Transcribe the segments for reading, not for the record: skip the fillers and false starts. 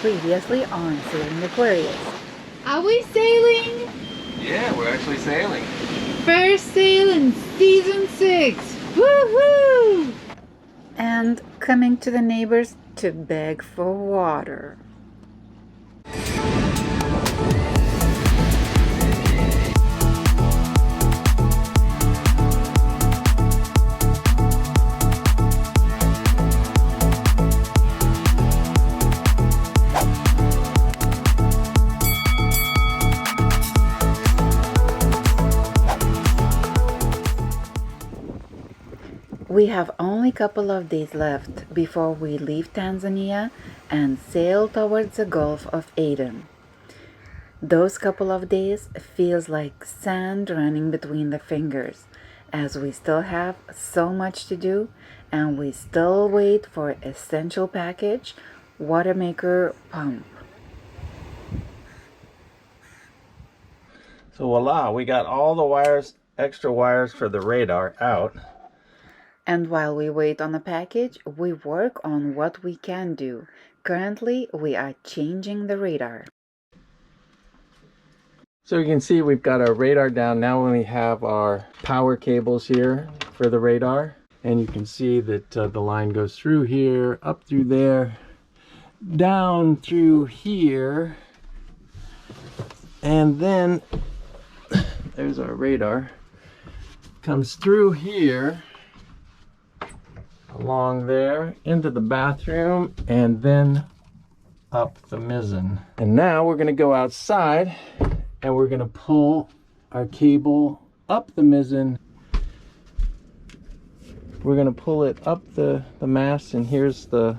Previously on Sailing Aquarius. Are we sailing? Yeah, we're actually sailing. First sail in season 6. Woohoo! And coming to the neighbors to beg for water. We have only a couple of days left before we leave Tanzania and sail towards the Gulf of Aden. Those couple of days feels like sand running between the fingers, as we still have so much to do and we still wait for essential package, water maker pump. So voila, we got all the wires, extra wires for the radar out. And while we wait on the package, we work on what we can do. Currently, we are changing the radar. So you can see we've got our radar down. Now we have our power cables here for the radar. And you can see that the line goes through here, up through there, down through here. And then, there's our radar. Comes through here, along there, into the bathroom, and then up the mizzen. And now we're going to go outside and we're going to pull our cable up the mizzen. We're going to pull it up the mast, and here's the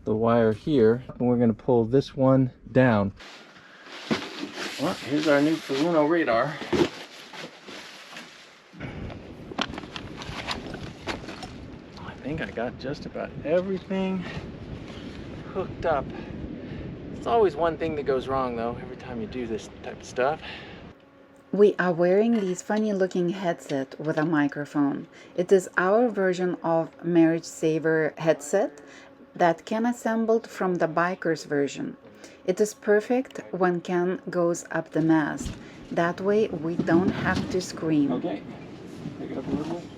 wire here, and we're going to pull this one down. Well, here's our new Fuzuno radar. I think I got just about everything hooked up. It's always one thing that goes wrong though every time you do this type of stuff. We are wearing these funny looking headset with a microphone. It is our version of Marriage Saver headset that Ken assembled from the biker's version. It is perfect when Ken goes up the mast. That way we don't have to scream. Okay, pick it up a little bit.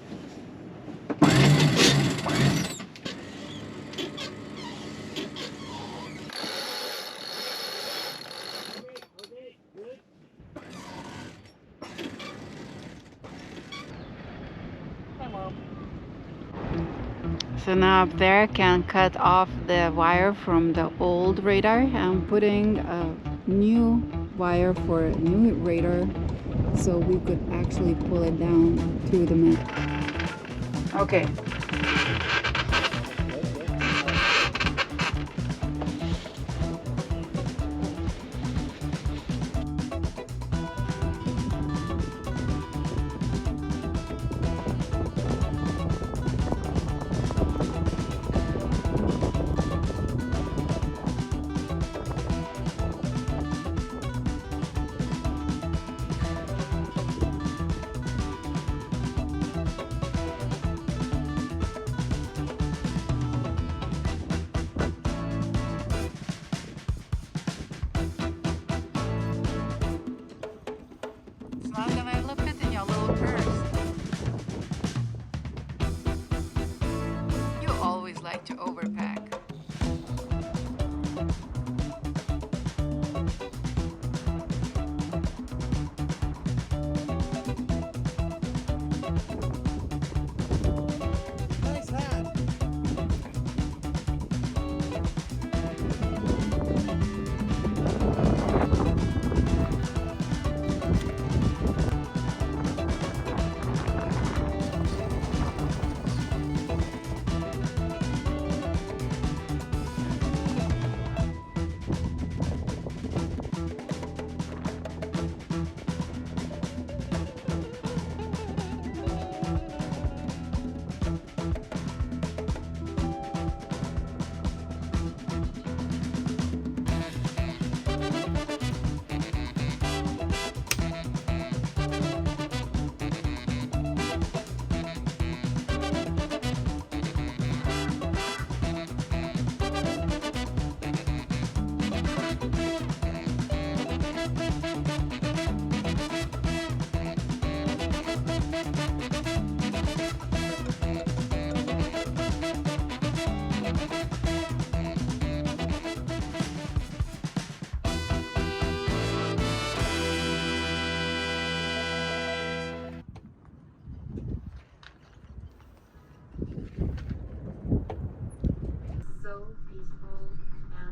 So now up there I can cut off the wire from the old radar. I'm putting a new wire for a new radar so we could actually pull it down to the mat. Okay.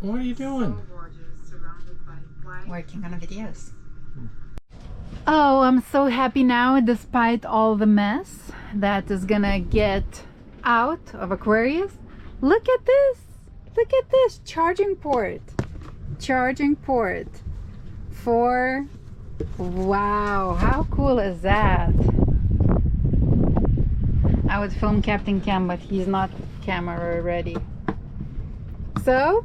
What are you doing? Working on videos. Oh, I'm so happy now, despite all the mess that is gonna get out of Aquarius. Look at this! Look at this! Charging port! Charging port for... Wow, how cool is that? I would film Captain Cam, but he's not camera ready. So,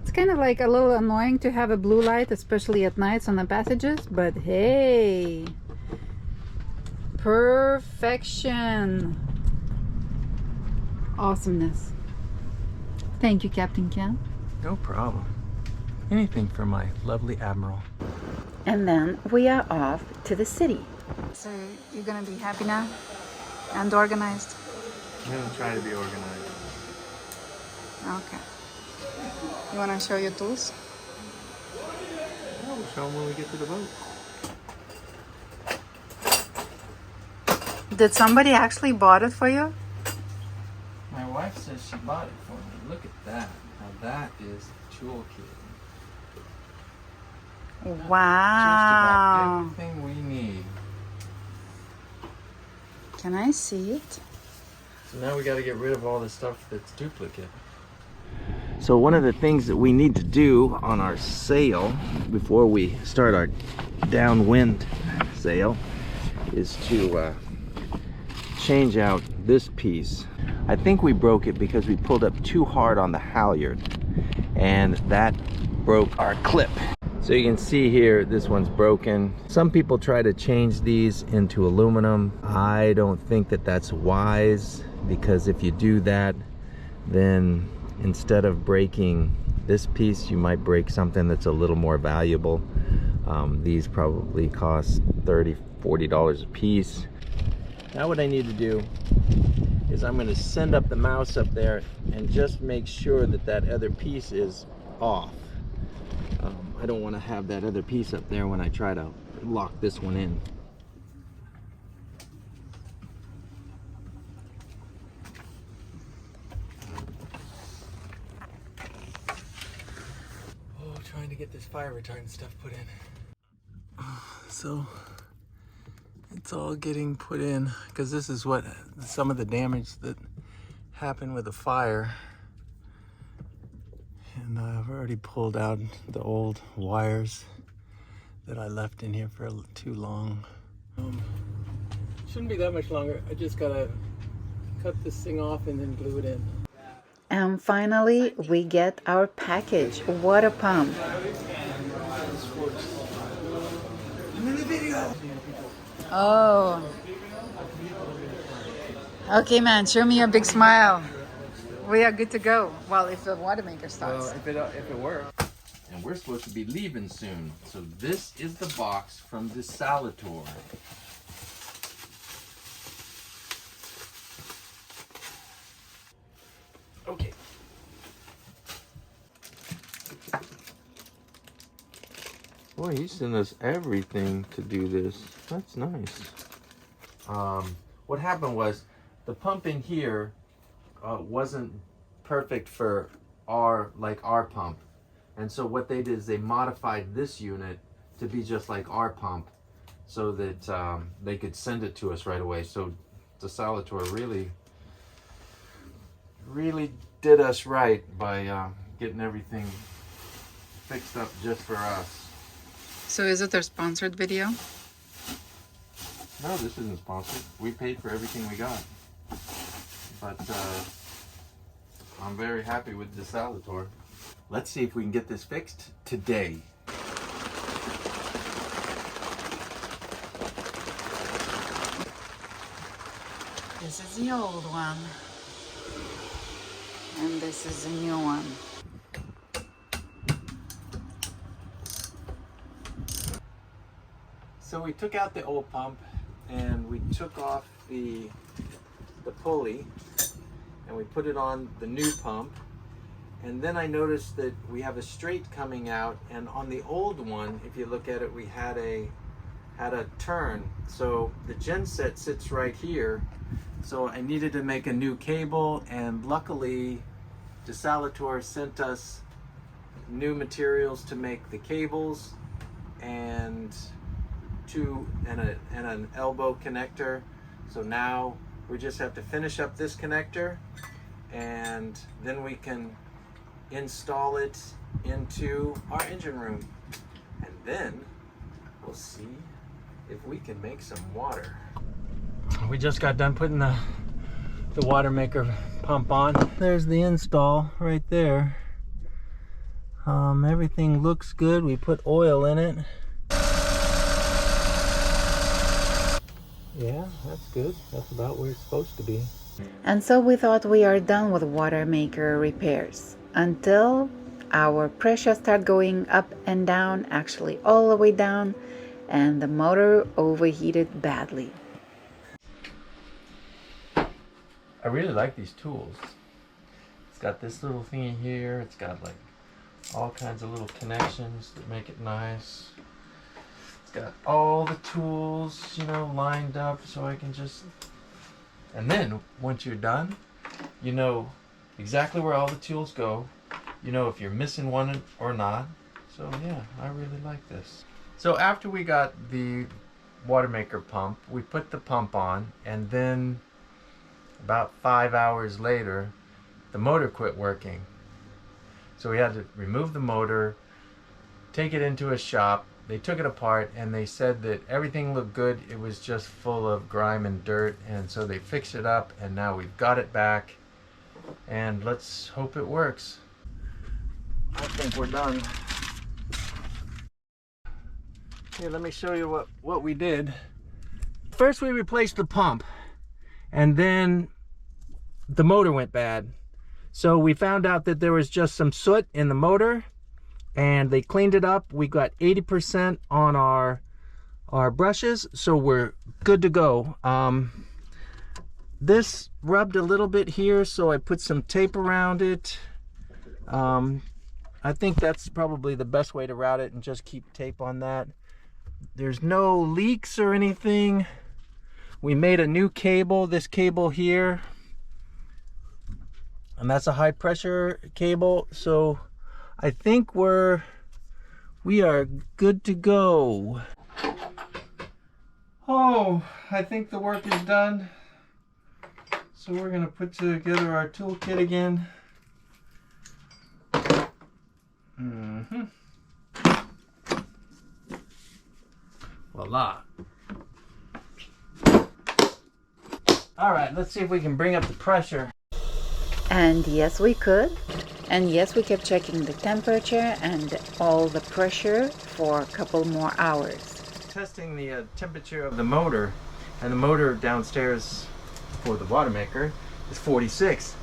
it's kind of like a little annoying to have a blue light, especially at nights on the passages, but hey, perfection. Awesomeness. Thank you, Captain Cam. No problem. Anything for my lovely Admiral. And then we are off to the city. So you're gonna be happy now and organized? I'm gonna try to be organized. Okay. You wanna show your tools? Yeah, we'll show them when we get to the boat. Did somebody actually bought it for you? My wife says she bought it for me. Look at that. Now that is toolkit. Wow. Just about everything we need. Can I see it? So now we got to get rid of all the stuff that's duplicate. So one of the things that we need to do on our sail before we start our downwind sail is to change out this piece. I think we broke it because we pulled up too hard on the halyard, and that broke our clip. So you can see here, this one's broken. Some people try to change these into aluminum. I don't think that that's wise, because if you do that, then instead of breaking this piece, you might break something that's a little more valuable. These probably cost $30, $40 a piece. Now what I need to do is I'm going to send up the mouse up there and just make sure that that other piece is off. I don't want to have that other piece up there when I try to lock this one in. Oh, trying to get this fire retardant stuff put in. So it's all getting put in because this is what some of the damage that happened with the fire. And I've already pulled out the old wires that I left in here for too long. Shouldn't be that much longer. I just gotta cut this thing off and then glue it in. And finally, we get our package. What a pump. Oh. Okay, man, show me your big smile. We are good to go. Well, if the water maker starts. Well, if it works. And we're supposed to be leaving soon. So this is the box from Desalator. Okay. Boy, he sent us everything to do this. That's nice. What happened was the pump in here wasn't perfect for our pump, and so what they did is they modified this unit to be just like our pump, so that they could send it to us right away. So Desalator really did us right by getting everything fixed up just for us. So is it their sponsored video? No, this isn't sponsored. We paid for everything we got. But I'm very happy with Desalator. Let's see if we can get this fixed today. This is the old one. And this is the new one. So we took out the old pump and we took off the pulley and we put it on the new pump, and then I noticed that we have a straight coming out, and on the old one, if you look at it, we had a turn. So the genset sits right here, so I needed to make a new cable, and luckily Desalator sent us new materials to make the cables and an elbow connector. So now we just have to finish up this connector, and then we can install it into our engine room, and then we'll see if we can make some water. We just got done putting the water maker pump on. There's the install right there. Everything looks good. We put oil in it. Yeah, that's good. That's about where it's supposed to be. And so we thought we are done with water maker repairs until our pressure started going up and down, actually all the way down, and the motor overheated badly. I really like these tools. It's got this little thingy here. It's got like all kinds of little connections that make it nice. It's got all the tools, you know, lined up so I can just... And then once you're done, you know exactly where all the tools go. You know if you're missing one or not. So yeah, I really like this. So after we got the water maker pump, we put the pump on, and then about 5 hours later, the motor quit working. So we had to remove the motor, take it into a shop. They took it apart and they said that everything looked good. It was just full of grime and dirt, and so they fixed it up, and now we've got it back, and let's hope it works. I think we're done. Here, let me show you what we did. First we replaced the pump, and then the motor went bad. So we found out that there was just some soot in the motor, and they cleaned it up. We got 80% on our brushes, so we're good to go. This rubbed a little bit here, so I put some tape around it. I think that's probably the best way to route it, and just keep tape on that. There's no leaks or anything. We made a new cable, this cable here, and that's a high pressure cable, so I think we are good to go. Oh, I think the work is done. So we're gonna put together our toolkit again. Voila. All right, let's see if we can bring up the pressure. And yes, we could. And yes, we kept checking the temperature and all the pressure for a couple more hours. Testing the temperature of the motor, and the motor downstairs for the water maker is 46,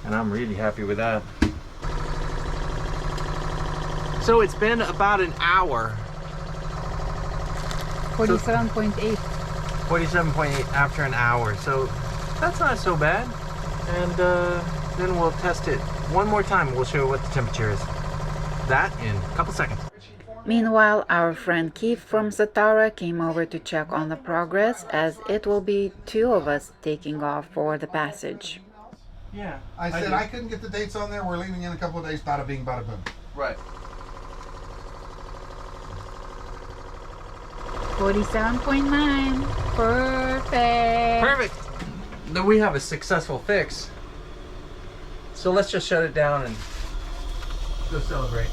and I'm really happy with that. So it's been about an hour. 47.8. 47.8 after an hour, so that's not so bad. And then we'll test it one more time. We'll show you what the temperature is. That in a couple seconds. Meanwhile, our friend Keith from Zatara came over to check on the progress, as it will be 2 of us taking off for the passage. Yeah. I said I couldn't get the dates on there. We're leaving in a couple of days. Bada bing, bada boom. Right. 47.9. Perfect. Perfect. Then we have a successful fix. So let's just shut it down and go celebrate.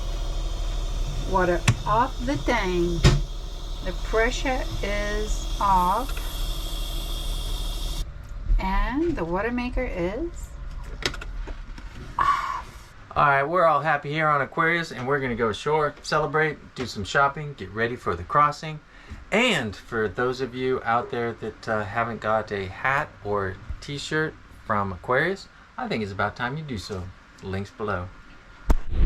Water off the tank. The pressure is off. And the water maker is off. All right, we're all happy here on Aquarius, and we're gonna go ashore, celebrate, do some shopping, get ready for the crossing. And for those of you out there that haven't got a hat or t-shirt from Aquarius, I think it's about time you do so. Links below.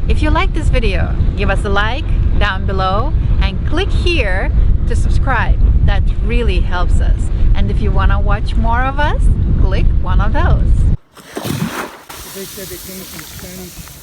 If you like this video, give us a like down below and click here to subscribe. That really helps us. And if you want to watch more of us, click one of those. They said they came from Spanish.